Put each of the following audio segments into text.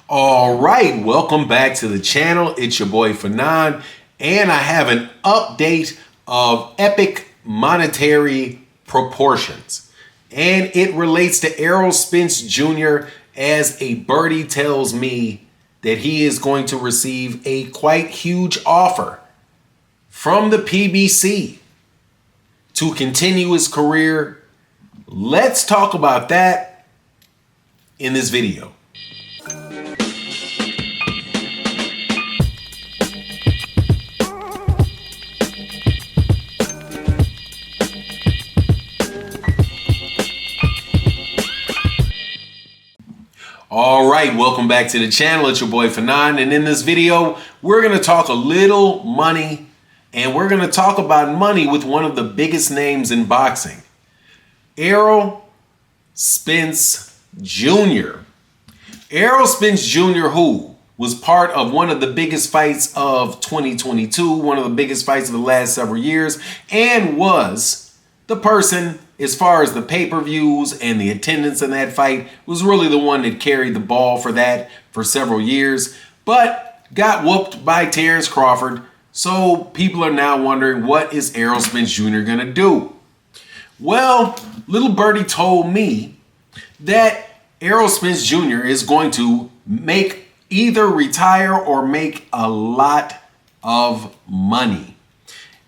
All right, welcome back to the channel. It's your boy Fanon, and I have an update of epic monetary proportions. And it relates to Errol Spence Jr. as a birdie tells me that he is going to receive a quite huge offer from the PBC to continue his career. Let's talk about that in this video. All right, welcome back to the channel. It's your boy Fanon, and in this video, we're going to talk a little money, and we're going to talk about money with one of the biggest names in boxing, Errol Spence Jr. Errol Spence Jr., who was part of one of the biggest fights of 2022, one of the biggest fights of the last several years, and was the person, as far as the pay-per-views and the attendance in that fight, was really the one that carried the ball for that for several years, but got whooped by Terrence Crawford. So people are now wondering, what is Errol Spence Jr. going to do? Well, little birdie told me that Errol Spence Jr. is going to either retire or make a lot of money.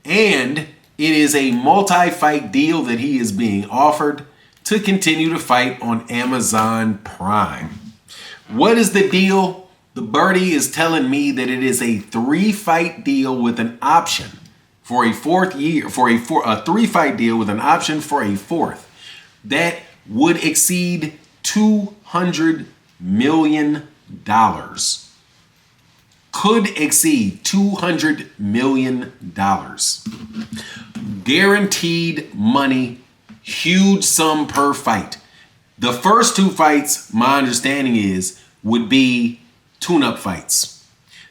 And it is a multi-fight deal that he is being offered to continue to fight on Amazon Prime. What is the deal? The birdie is telling me that it is a 3-fight deal with an option for a fourth year, a 3-fight deal with an option for a fourth that would exceed $200 million. Could exceed $200 million. Guaranteed money, huge sum per fight. The first 2 fights, my understanding is, would be tune-up fights.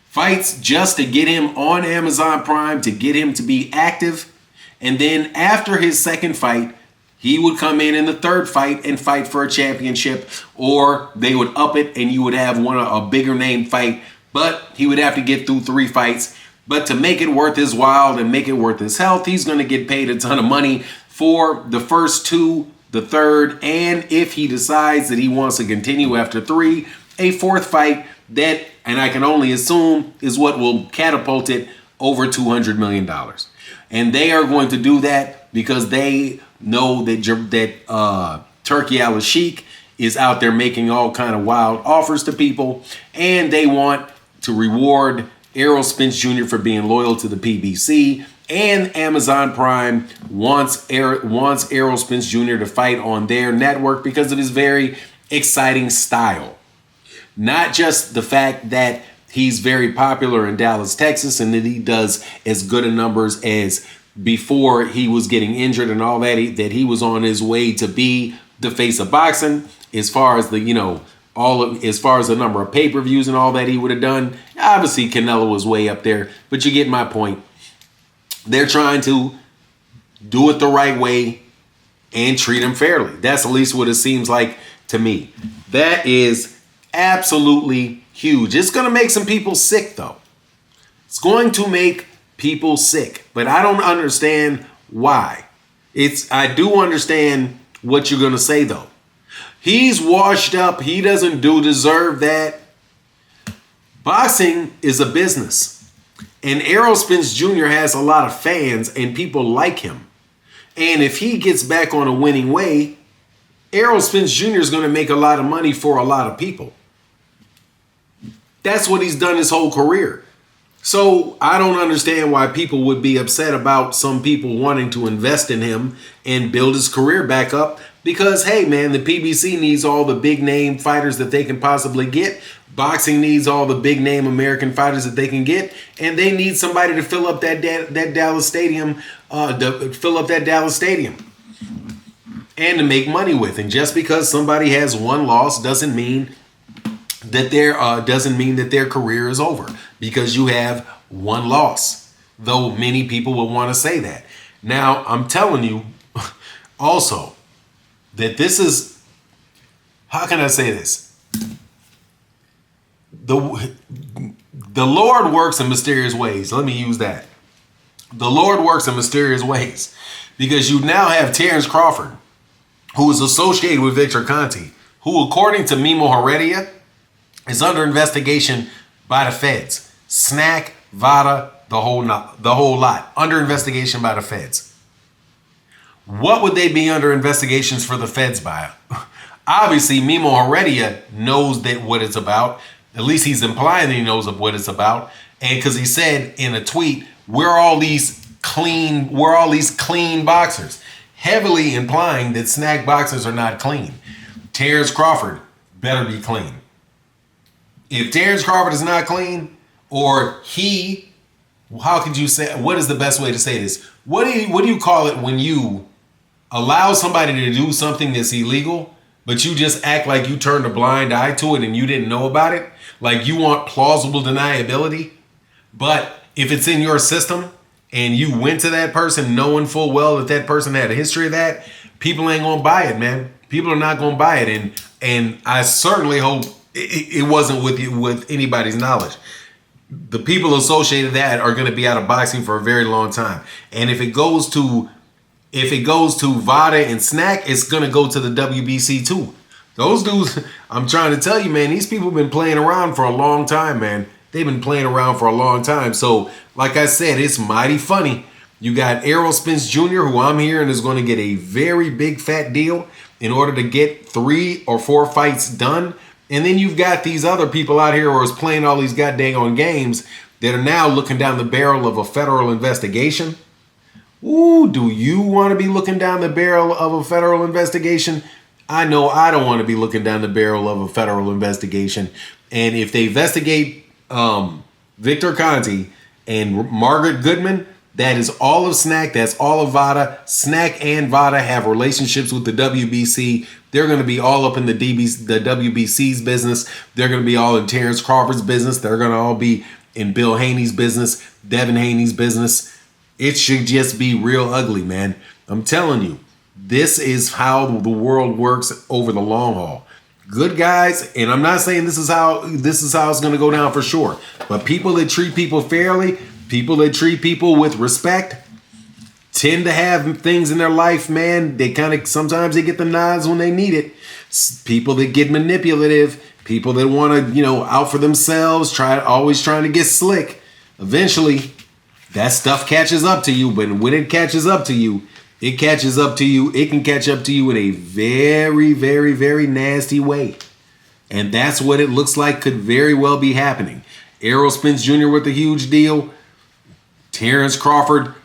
Fights just to get him on Amazon Prime, to get him to be active. And then after his second fight, he would come in the third fight and fight for a championship, or they would up it and you would have a bigger name fight, but he would have to get through 3 fights. But to make it worth his while and make it worth his health, he's going to get paid a ton of money for the first 2, the third, and if he decides that he wants to continue after 3, a 4th fight that, and I can only assume, is what will catapult it over $200 million. And they are going to do that because they know that Turkey Al-Sheikh is out there making all kind of wild offers to people, and they want to reward Errol Spence Jr. for being loyal to the PBC, and Amazon Prime wants Errol Spence Jr. to fight on their network because of his very exciting style. Not just the fact that he's very popular in Dallas, Texas, and that he does as good a numbers as before he was getting injured and all that, that he was on his way to be the face of boxing as far as the, as far as the number of pay-per-views and all that he would have done. Obviously, Canelo was way up there, but you get my point. They're trying to do it the right way and treat him fairly. That's at least what it seems like to me. That is absolutely huge. It's going to make some people sick, though. It's going to make people sick, but I don't understand why. I do understand what you're going to say, though. He's washed up. He doesn't deserve that. Boxing is a business. And Errol Spence Jr. has a lot of fans and people like him. And if he gets back on a winning way, Errol Spence Jr. is going to make a lot of money for a lot of people. That's what he's done his whole career. So I don't understand why people would be upset about some people wanting to invest in him and build his career back up. Because, hey, man, the PBC needs all the big name fighters that they can possibly get. Boxing needs all the big name American fighters that they can get. And they need somebody to fill up that Dallas stadium, and to make money with. And just because somebody has one loss doesn't mean that their career is over because you have one loss, though many people will want to say that. Now, I'm telling you also that this is, how can I say this? the Lord works in mysterious ways. Let me use that. The Lord works in mysterious ways because you now have Terrence Crawford, who is associated with Victor Conti, who, according to Mimo Heredia, is under investigation by the feds. Snack, Vada, the whole lot, under investigation by the feds. What would they be under investigations for the feds by? Obviously, Mimo Heredia knows that what it's about. At least he's implying that he knows of what it's about. And because he said in a tweet, we're all these clean boxers, heavily implying that snack boxers are not clean. Terrence Crawford better be clean. If Terrence Crawford is not clean, or how could you say, what is the best way to say this? What do you call it when you allow somebody to do something that's illegal, but you just act like you turned a blind eye to it and you didn't know about it? Like you want plausible deniability. But if it's in your system and you went to that person knowing full well that that person had a history of that, people ain't going to buy it, man. People are not going to buy it. And I certainly hope it wasn't with anybody's knowledge. The people associated with that are going to be out of boxing for a very long time. And if it goes to Vada and Snack, it's going to go to the WBC too. Those dudes, I'm trying to tell you, man, these people have been playing around for a long time, man. They've been playing around for a long time. So, like I said, it's mighty funny. You got Errol Spence Jr., who I'm hearing is going to get a very big fat deal in order to get 3 or 4 fights done. And then you've got these other people out here who are playing all these goddamn games that are now looking down the barrel of a federal investigation. Ooh, do you want to be looking down the barrel of a federal investigation? I know I don't want to be looking down the barrel of a federal investigation. And if they investigate Victor Conti and Margaret Goodman, that is all of Snack. That's all of Vada. Snack and Vada have relationships with the WBC. They're going to be all up in the WBC's business. They're going to be all in Terrence Crawford's business. They're going to all be in Bill Haney's business, Devin Haney's business. It should just be real ugly, man. I'm telling you, this is how the world works over the long haul. Good guys, and I'm not saying this is how it's going to go down for sure, but people that treat people fairly, people that treat people with respect, tend to have things in their life, man. They sometimes they get the nods when they need it. People that get manipulative, people that want to, out for themselves, always trying to get slick. Eventually, that stuff catches up to you, but when it catches up to you, it can catch up to you in a very, very, very nasty way. And that's what it looks like could very well be happening. Errol Spence Jr. with a huge deal. Terrence Crawford,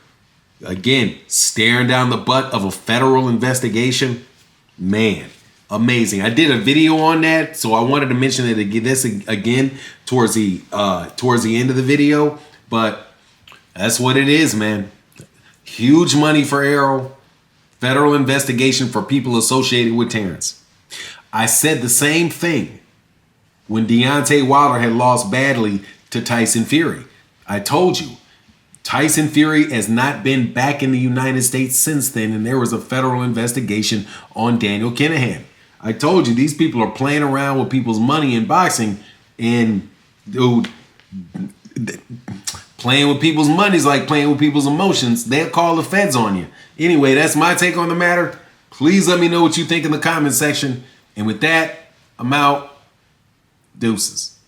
again, staring down the butt of a federal investigation. Man, amazing. I did a video on that, so I wanted to mention this again towards the end of the video. But that's what it is, man. Huge money for Errol. Federal investigation for people associated with Terrence. I said the same thing when Deontay Wilder had lost badly to Tyson Fury. I told you, Tyson Fury has not been back in the United States since then, and there was a federal investigation on Daniel Kinahan. I told you, these people are playing around with people's money in boxing, and dude, playing with people's money is like playing with people's emotions. They'll call the feds on you. Anyway, that's my take on the matter. Please let me know what you think in the comment section. And with that, I'm out. Deuces.